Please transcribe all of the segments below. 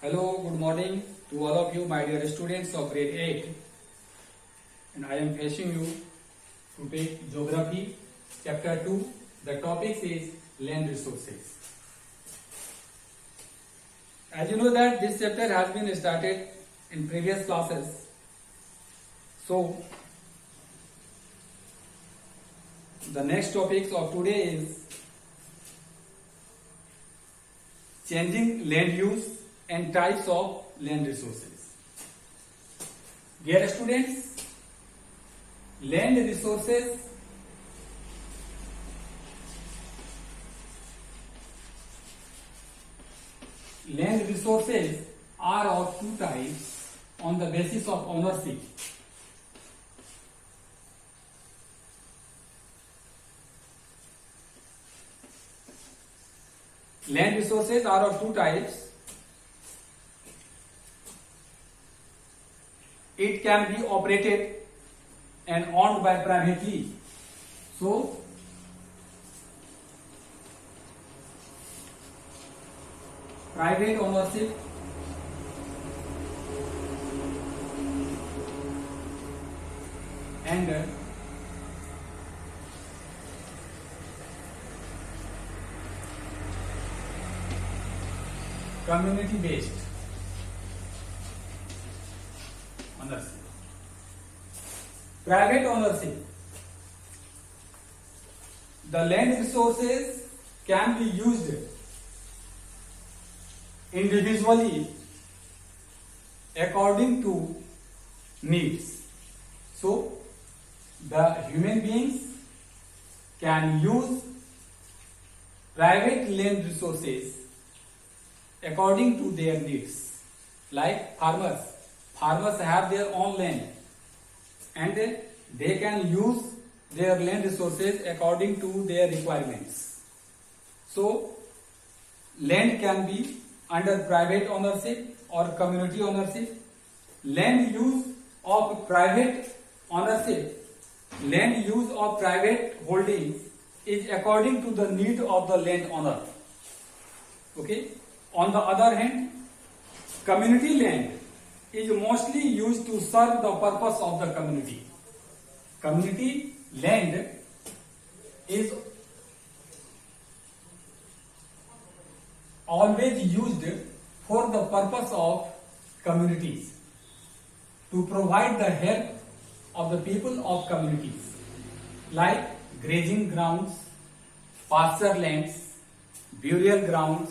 Hello, good morning to all of you, my dear students of grade 8. And I am facing you to take Geography, Chapter 2. The topic is land resources. As you know that this chapter has been started in previous classes. So, the next topic of today is changing land use and types of land resources. Dear students, land resources are of two types on the basis of ownership. Land resources are of two types. It can be operated and owned by privately. So, private ownership and community based ownership. Private ownership. The land resources can be used individually according to needs. So, the human beings can use private land resources according to their needs. Like farmers. Farmers have their own land and they can use their land resources according to their requirements. So, land can be under private ownership or community ownership. Land use of private ownership, land use of private holdings is according to the need of the landowner. Okay. On the other hand, community land is mostly used to serve the purpose of the community. Community land is always used for the purpose of communities, to provide the help of the people of communities, like grazing grounds, pasture lands, burial grounds,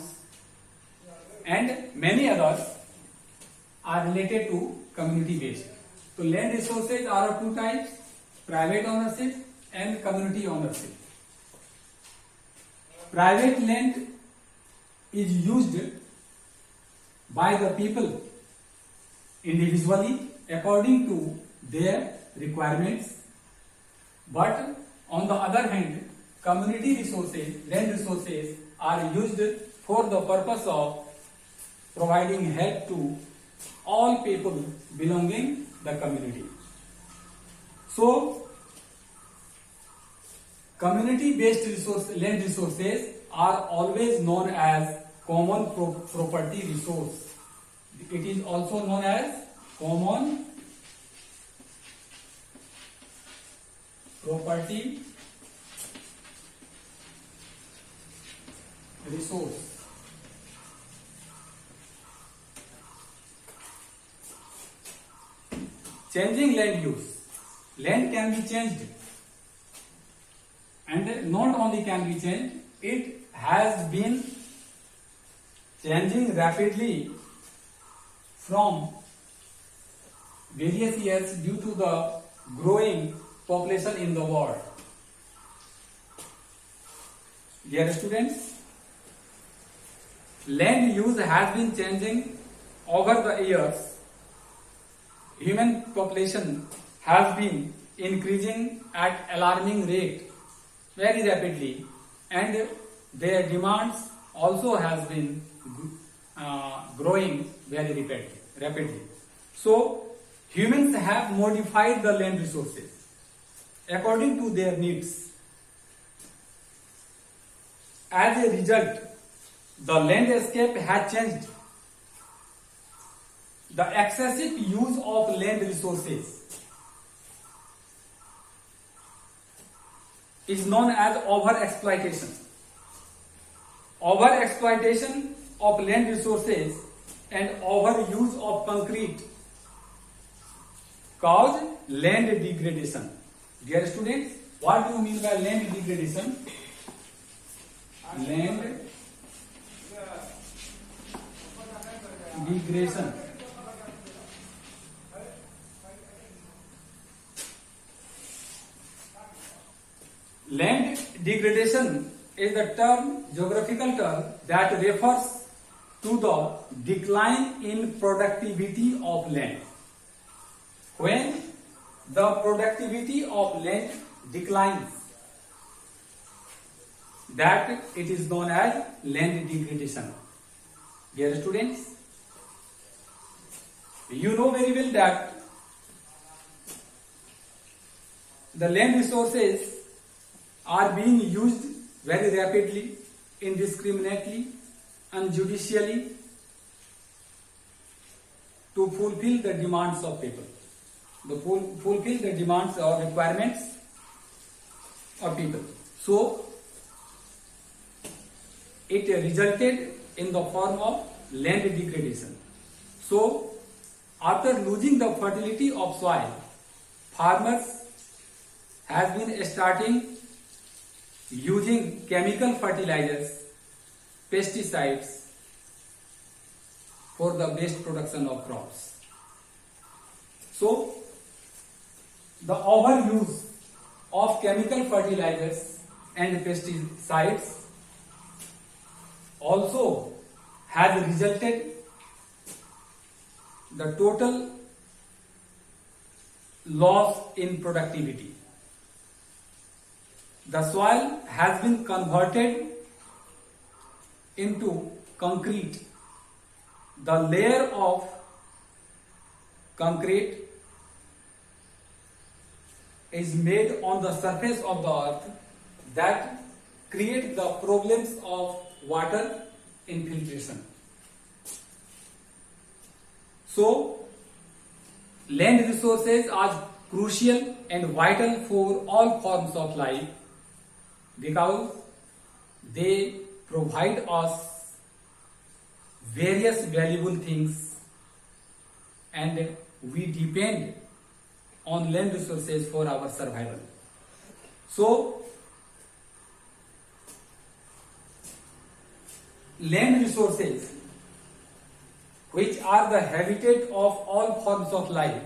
and many others are related to community based. So land resources are of two types, private ownership and community ownership. Private land is used by the people individually according to their requirements, but on the other hand, community resources, land resources are used for the purpose of providing help to all people belonging the community. So, community based land resources are always known as common property resource. It is also known as common property resource. Changing land use. Land can be changed, and not only can be changed, it has been changing rapidly from various years due to the growing population in the world. Dear students, land use has been changing over the years. Human population has been increasing at alarming rate very rapidly, and their demands also has been growing very rapidly. So, humans have modified the land resources according to their needs. As a result, the landscape has changed the excessive use of land resources is known as overexploitation. Overexploitation of land resources and overuse of concrete cause land degradation. Dear students, what do you mean by land degradation? Land degradation. Land degradation is the term, geographical term, that refers to the decline in productivity of land. When the productivity of land declines, that it is known as land degradation. Dear students, you know very well that the land resources are being used very rapidly, indiscriminately, unjudicially to fulfill the demands of people, to fulfill the demands or requirements of people. So, it resulted in the form of land degradation. So, after losing the fertility of soil, farmers have been starting using chemical fertilizers, pesticides for the best production of crops. So, the overuse of chemical fertilizers and pesticides also has resulted the total loss in productivity. The soil has been converted into concrete. The layer of concrete is made on the surface of the earth that create the problems of water infiltration. So, land resources are crucial and vital for all forms of life because they provide us various valuable things and we depend on land resources for our survival. So, land resources, which are the habitat of all forms of life,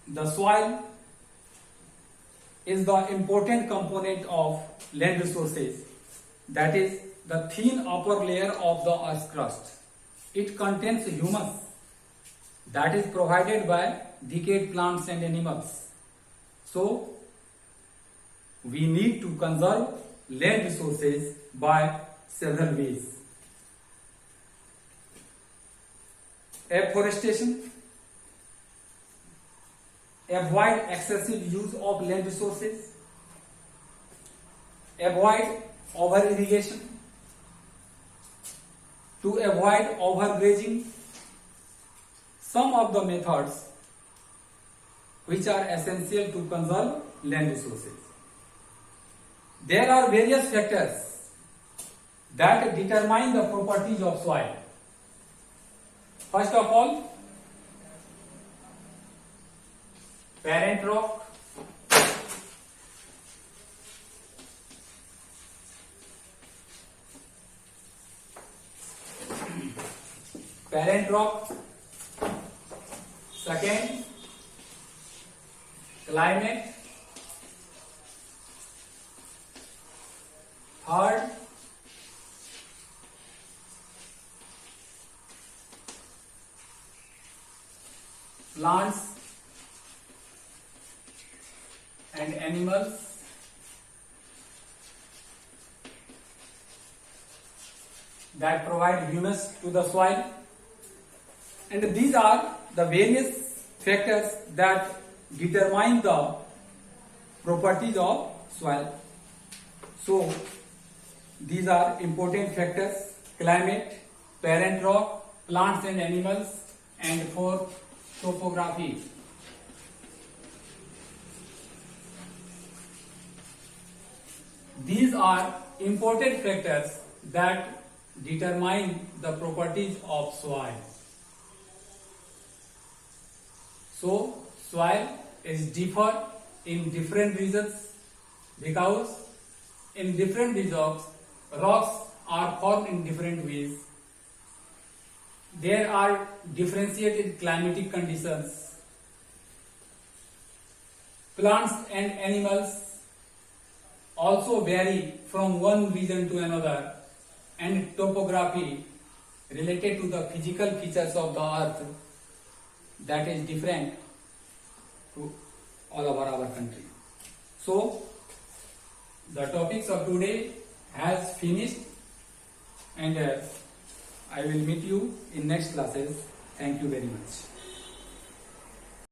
the soil is the important component of land resources, that is the thin upper layer of the earth's crust. It contains humus that is provided by decayed plants and animals. So, we need to conserve land resources by several ways. Afforestation, avoid excessive use of land resources, avoid over irrigation, to avoid overgrazing. Some of the methods which are essential to conserve land resources. There are various factors that determine the properties of soil. First of all, parent rock, parent rock. Second, climate. Third, plants and animals. That provide humus to the soil, and these are the various factors that determine the properties of soil. So, These are important factors: climate, parent rock, plants and animals, and fourth, topography. These are important factors that determine the properties of soil. So, soil is differ in different regions because in different regions rocks are formed in different ways. There are differentiated climatic conditions. Plants and animals also vary from one region to another, and topography related to the physical features of the earth that is different to all over our country. So, the topics of today has finished, and I will meet you in next classes. Thank you very much.